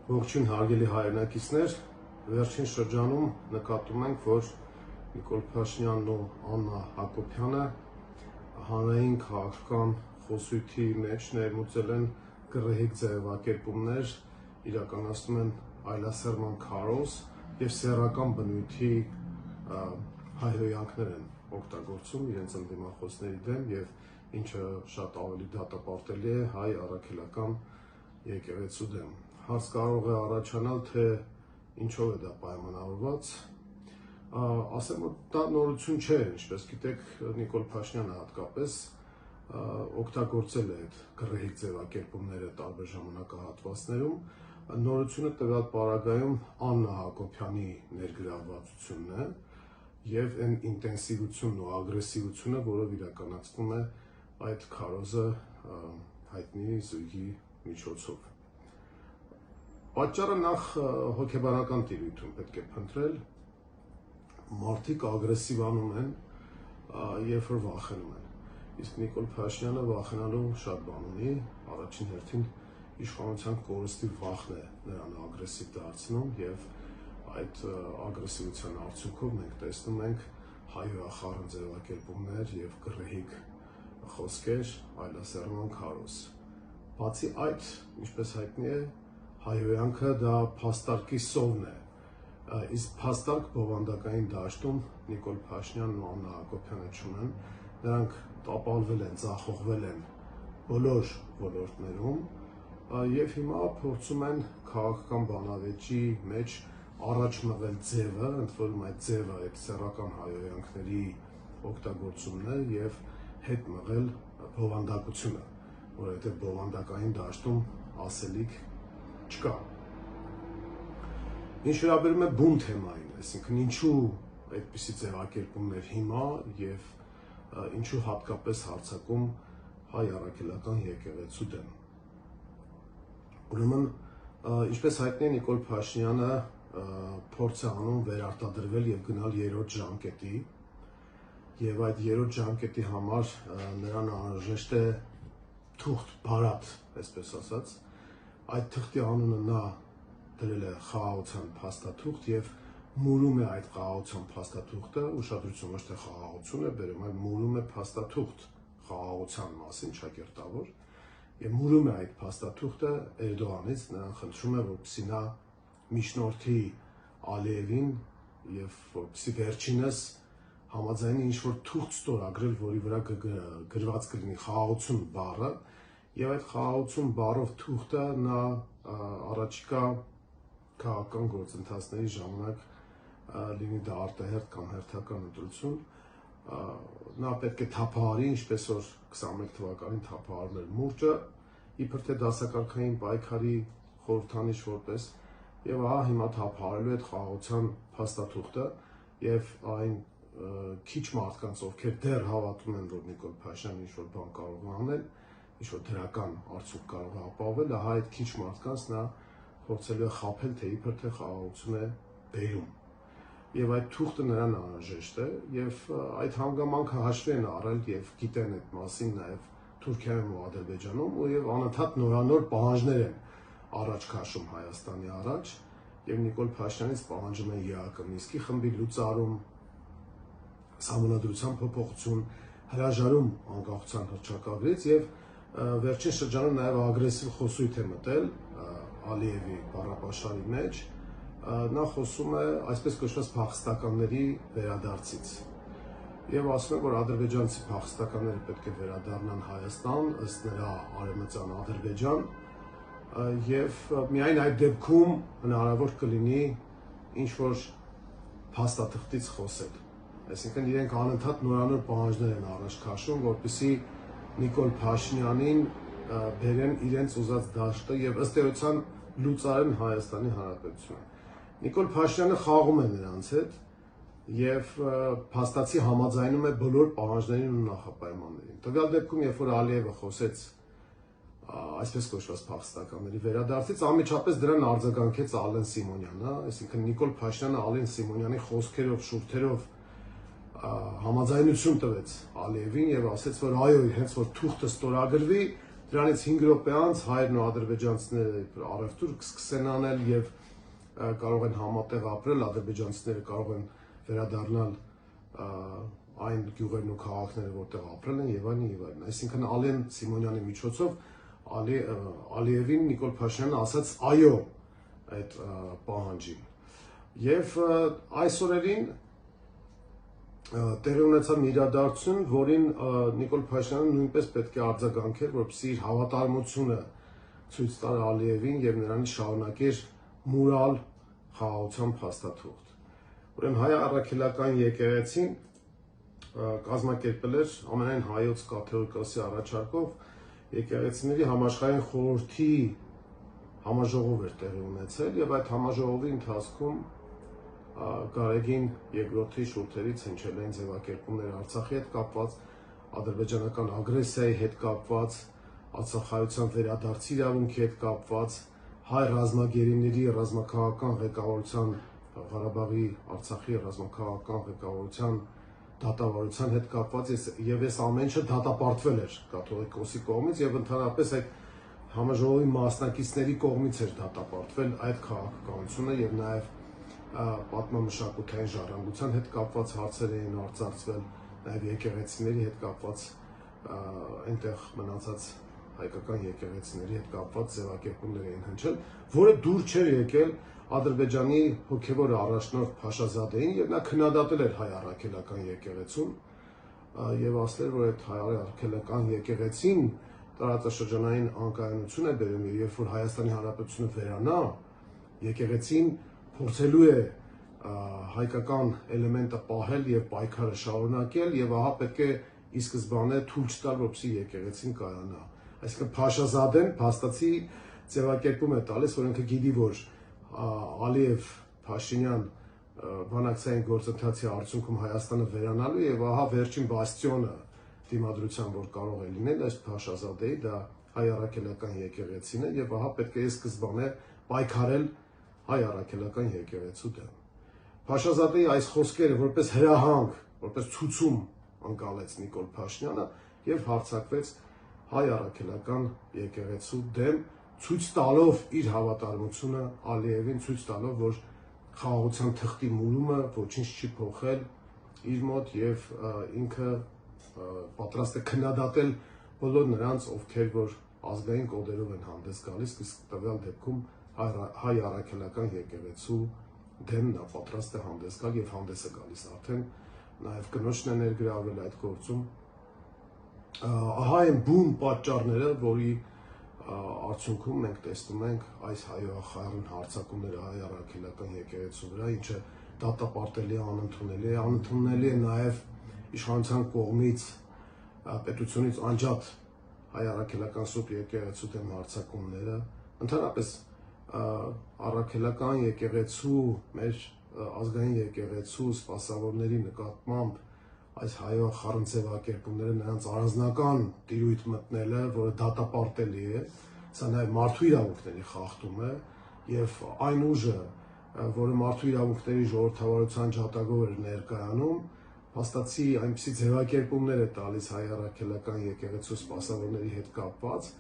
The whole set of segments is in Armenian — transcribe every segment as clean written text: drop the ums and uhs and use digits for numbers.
Ողջույն հարգելի հայրենակիցներ, վերջին շրջանում նկատում ենք, որ Նիկոլ Փաշինյանն ու Աննա Հակոբյանը հանրային քաղաքական խոսույթի մեջ ներմուծել են գռեհիկ ձևակերպումներ, իրականացնում են այլասերման քարոզ եւ սեռական բնույթի հայհոյանքներ են օգտագործում իրենց ընդդիմախոսների դեմ եւ ինչը շատ ավելի դատապարտելի է հայ առաքելական եկեղեցու դեմ։ Հարց կարող է առաջանալ, թե ինչով է դա պայմանավորված։ Ասեմ, որ դա նորություն չէ, ինչպես գիտեք, Նիկոլ Փաշինյանը հատկապես օգտագործել է այդ գռեհիկ ձևակերպումները տարբեր ժամանակահատվածներում։ Նորությունը տվյալ պարագայում Աննա Հակոբյանի ներգրավվածությունն է եւ այն ինտենսիվությունն ու ագրեսիվությունը, որով իրականացվում է այդ քարոզը հայտնի զույգի միջոցով։ Պատճառը նախ հոգեբանական տիրույթում պետք է փնտրել, մարդիկ ագրեսիվանում են, երբ որ վախենում են, իսկ Նիկոլ Փաշինյանը վախենալու շատ բան ունի, առաջին հերթին իշխանության կորստի վախն է նրան ագրեսիվ դարձնում եւ այդ ագրեսիվության արդյունքով մենք տեսնում ենք հայհոյախառն ձևակերպումներ եւ գռեհիկ խոսքեր, այլասերման քարոզ։ Բացի այդ, ինչպես հայտնի է, հայհոյանքը դա փաստարկի սովն է, իսկ փաստարկ բովանդակային դաշտում Նիկոլ Փաշինյանն ու Աննա Հակոբյանը չունեն, նրանք տապալվել են, ձախողվել են բոլոր ոլորտներում եւ հիմա փորձում են քաղաքական բանավեճի մեջ առաջ մղել ձևը, ընդ որում այդ ձևը այդ սեռական հայհոյանքների օգտագործումն է եւ հետ մղել բովանդակությունը, որովհետեւ բովանդակային դաշտում ասելիք չկա։ Ինչ վերաբերում է բուն թեմային, այսինքն ինչու այդպիսի ձևակերպումներ հիմա եւ ինչու հատկապես հարձակում հայ առաքելական եկեղեցու դեմ։ Ուրեմն, ինչպես հայտնի է, Նիկոլ Փաշինյանը փորձ է անում վերարտադրվել եւ գնալ երրորդ ժամկետի, եւ այդ երրորդ ժամկետի համար նրան անհրաժեշտ է թուղթ բարատ, այսպես ասած։ Այդ թղթի անունը նա դրել է խաղաղության փաստաթուղթ եւ մուրում է այդ խաղաղության փաստաթուղթը, ուշադրություն ոչ թե խաղաղություն է բերում, այլ մուրում է փաստաթուղթ խաղաղության մասին ճակերտավոր եւ մուրում է այդ փաստաթուղթը Էրդողանից, նրան խնդրում է, որպեսզի նա միջնորդի Ալիևին եւ որպեսզի վերջինս համաձայնի ինչ-որ թուղթ ստորագրել, որի վրա գրված կլինի խաղաղություն բառը, եւ այդ խաղաղություն բառով թուղթը նա առաջիկա քաղաքական գործընթացների ժամանակ լինի դա արտահերթ կամ հերթական ընտրություն, նա պետք է թափահարի, ինչպես որ 21 թվականին թափահարել էր մուրճը, իբր թե դասակարգային պայքարի խորհրդանիշ որպես, եւ ահա հիմա թափահարելու է այդ խաղաղության փաստաթուղթը եւ այն քիչ մարդկանց, ովքեր դեռ հավատում են, որ Նիկոլ Փաշինյանը ինչ-որ բան կարող է անել, ինչ-որ դրական արդյունք կարող է ապահովել, ահա այդ քիչ մարդկանց նա փորձելու է խաբել, թե իբր թե խաղաղություն է բերում։ Եվ այդ թուղթը նրան անհրաժեշտ է, եւ այդ հանգամանքը հաշվի են առել եւ գիտեն այդ մասին նաեւ Թուրքիայում ու Ադրբեջանում, եւ անընդհատ նորանոր պահանջներ են առաջ քաշում Հայաստանի առաջ, եւ Նիկոլ Փաշինյանից պահանջում են ԵԱԿ Մինսկի խմբի լուծարում, Սահմանադրության փոփոխություն, հրաժարում անկախության հռչակագրից եւ վերջին շրջանում նաեւ ագրեսիվ խոսույթ է մտել Ալիևի բառապաշարի մեջ, նա խոսում է այսպես կոչված փախստականների վերադարձից եւ ասում է, որ ադրբեջանցի փախստականները պետք է վերադառնան Հայաստան, ըստ նրա արևմտյան Ադրբեջան եւ միայն այդ դեպքում հնարավոր կլինի ինչ որ փաստաթղթից խոսել։ Այսինքն իրենք անընդհատ նորանոր պահանջներ են առաջ քաշում, որպեսզի Նիկոլ Փաշինյանին բերեն իրենց ուզած դաշտը եւ ըստ էության լուծարեն Հայաստանի Հանրապետությունը։ Նիկոլ Փաշինյանը խաղում է նրանց հետ եւ փաստացի համաձայնում է բոլոր պահանջներին ու նախապայմաններին։ Տվյալ դեպքում, երբ որ Ալիևը խոսեց այսպես կոչված փախստականների վերադարձից, անմիջապես դրան արձագանքեց Ալեն Սիմոնյանը, այսինքն Նիկոլ Փաշինյանը Ալեն Սիմոնյանի խոսքերով, շուրթերով համաձայնություն տվեց Ալիևին եւ ասաց, որ այո, հենց որ թուղթը ստորագրվի, Դրանից 5 րոպե անց հայերն ու ադրբեջանցիները առևտուր կսկսեն անել եւ կարող են համատեղ ապրել, ադրբեջանցիները կարող են վերադառնալ այն գյուղերն ու քաղաքները, որտեղ ապրել են եւ այլն եւ այլն։ Այսինքն Ալեն Սիմոնյանի միջոցով Ալիևին Նիկոլ Փաշինյանը ասաց այո այդ պահանջին։ Եվ այս օրերին տեղի ունեցավ մի իրադարձություն, որին Նիկոլ Փաշինյանը նույնպես պետք է արձագանքեր, որպեսզի իր հավատարմությունը ցույց տար Ալիևին եւ նրան շարունակեր մուրալ խաղաղության փաստաթուղթ։ Ուրեմն հայ առաքելական եկեղեցին կազմակերպել էր ամենայն հայոց կաթողիկոսի առաջարկով եկեղեցիների համաշխարհային խորհրդի համաժողով էր տեղի ունեցել եւ այդ համաժողովի ընթացքում Գարեգին երկրորդի շուրթերից հնչել էին ձևակերպումներ Արցախի հետ կապված, ադրբեջանական ագրեսիայի հետ կապված, Արցախայցյան վերադարձի իրավունքի հետ կապված, հայ ռազմագերիների ռազմաքաղաքական ղեկավարության Ղարաբաղի Արցախի ռազմաքաղաքական ղեկավարության դատավարության հետ կապված եւ այս ամեն ինչը դատապարտվել էր կաթողիկոսի կողմից եւ ընդհանրապես այդ համաժողովի մասնակիցների կողմից էր դատապարտվել այդ քաղաքականությունը եւ նաեւ պատմամշակութային ժառանգության հետ կապված հարցեր էին արծարծվել, նաեւ եկեղեցիների հետ կապված այնտեղ մնացած հայկական եկեղեցիների հետ կապված ձևակերպումներ էին հնչել, որը դուր չէր եկել Ադրբեջանի հոգևոր առաջնորդ Փաշազադեին եւ նա քննադատել էր հայ առաքելական եկեղեցուն եւ ասել որ այդ հայ առաքելական եկեղեցին տարածաշրջանային անկայունություն է բերում եւ երբ որ Հայաստանի Հանրապետությունը վերանա եկեղեցին փորձելու է հայկական էլեմենտը պահել եւ պայքարը շարունակել եւ ահա պետք է ի սկզբանե թույլ չտալ որպեսզի եկեղեցին կայանա։ Այսինքն Փաշազադեն փաստացի ձևակերպում է տալիս, որ ինքը գիտի որ Ալիև Փաշինյան բանակցային գործընթացի արդյունքում Հայաստանը վերանալու եւ ահա վերջին բաստիոնը դիմադրության որ կարող է լինել այս Փաշազադեի դա հայ առաքելական եկեղեցին է եւ ահա պետք է սկզբանե պայքարել հայ առաքելական եկեղեցու դեմ։ Փաշազադեի այս խոսքերը որպես հրահանգ, որպես ցուցում անցալեց Նիկոլ Փաշինյանը եւ հարձակվեց հայ առաքելական եկեղեցու դեմ ցույց տալով իր հավատարմությունը Ալիևին, ցույց տալով, որ խաղաղության թղթի մուրումը ոչինչ չի փոխել իր մոտ եւ ինքը պատրաստ է քննադատել բոլոր նրանց, ովքեր որ ազգային կոդերով են հանդես գալիս, իսկ տվյալ դեպքում հայ առաքելական եկեղեցու դեմ նա պատրաստ է հանդես գալ եւ հանդես է գալիս արդեն նաեւ կնոջն է ներգրավել այդ գործում։ Ահա այն բուն պատճառները, որի արդյունքում մենք տեսնում ենք այս հայոախառն հարձակումները հայ առաքելական եկեղեցու վրա, ինչը դատապարտելի է, անընդունելի է նաև իշխանության կողմից պետությունից անջատ հայ առաքելական սուրբ եկեղեցու դեմ հարձակումները, ընդհանրապես առաքելական եկեղեցու, մեր ազգային եկեղեցու սպասավորների նկատմամբ այս հայոախառն ձևակերպումները նրանց առանձնական տիրույթ մտնելը, որը դատապարտելի է, սա նաև մարդու իրավունքների խախտում է եւ այն ուժը, որը մարդու իրավունքների ժողովրդավարության ջատագով էր ներկայանում, փաստացի այնպիսի ձևակերպումներ է տալիս հայ առաքելական եկեղեցու սպասավորների հետ կապված,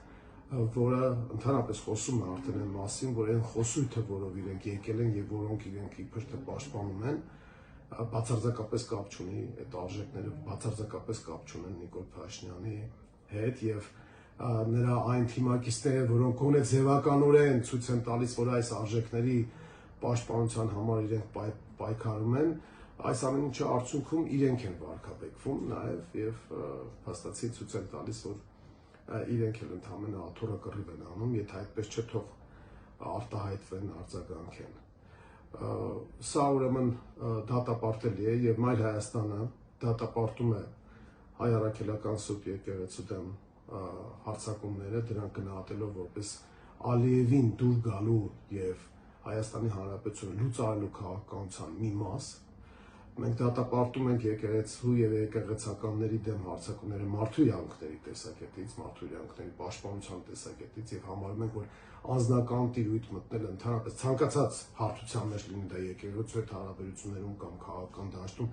որը ընդհանրապես խոսում է արդեն այն մասին, որ այն խոսույթը, որով իրենք եկել են եւ որոնք իրենք իբր թե պաշտպանում են, բացարձակապես կապ չունի այդ արժեքները, բացարձակապես կապ չունեն Նիկոլ Փաշինյանի հետ եւ նրա այն թիմակիցները, որոնք գոնե ձևականորեն ցույց են տալիս, որ այս արժեքների պաշտպանության համար իրենք պայքարում են, այս ամեն ինչի արդյունքում իրենք են վարկաբեկվում նաեւ եւ փաստացի ցույց են տալիս, որ իրենք էլ ընդհանրապես աթոռը կռիվ են անում, եթե այդպես չէ թող արտահայտվեն, արձագանքեն։ Սա ուրեմն դատապարտելի է եւ Մայր Հայաստանը դատապարտում է հայ առաքելական սուրբ եկեղեցու դեմ հարձակումները, դրանք գնահատելով որպես Ալիևին դուր գալու եւ Հայաստանի Հանրապետությունը լուծարելու քաղաքականության մի մաս։ Մենք դատապարտում ենք եկեղեցու եւ եկեղեցականների դեմ հարձակումները մարդու իրավունքների տեսակետից, մարդու իրավունքների պաշտպանության տեսակետից եւ համարում ենք, որ անձնական տիրույթ մտնել ընդհանրապես ցանկացած հարթության մեջ լինի դա եկեղեցու հետ հարաբերություններում կամ քաղաքական դաշտում,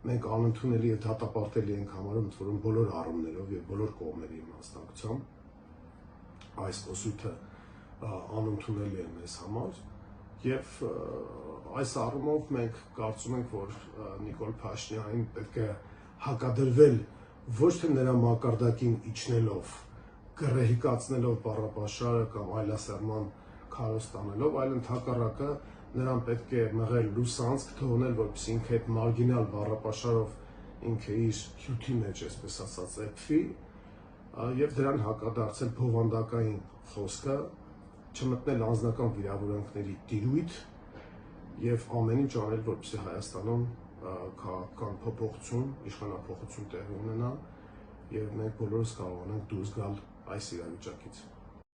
մենք անընդունելի եւ դատապարտելի ենք համարում, ընդ որում բոլոր առումներով եւ բոլոր կողմերի մասնակցությամբ։ այս խոսույթը անընդունելի է մեզ համար եւ այս առումով մենք կարծում ենք, որ Նիկոլ Փաշինյանին պետք է հակադրվել ոչ թե նրա մակարդակին իջնելով, գռեհիկացնելով բառապաշարը կամ այլասերման քարոզ տանելով, այլ ընդհակառակը նրան պետք է մղել լուսանցք թողնել, որպեսզի ինքը այդ մարգինալ բառապաշարով ինքը իր հյութի մեջ, այսպես ասած, էփվի եւ դրան հակադարձել բովանդակային խոսքը, չմտնել անձնական վիրավորանքների տիրույթ եւ ամեն ինչ անել, որպեսզի Հայաստանում քաղաքական փոփոխություն, իշխանափոխություն տեղի ունենա եւ մենք բոլորս կարողանանք դուրս գալ այս իրավիճակից։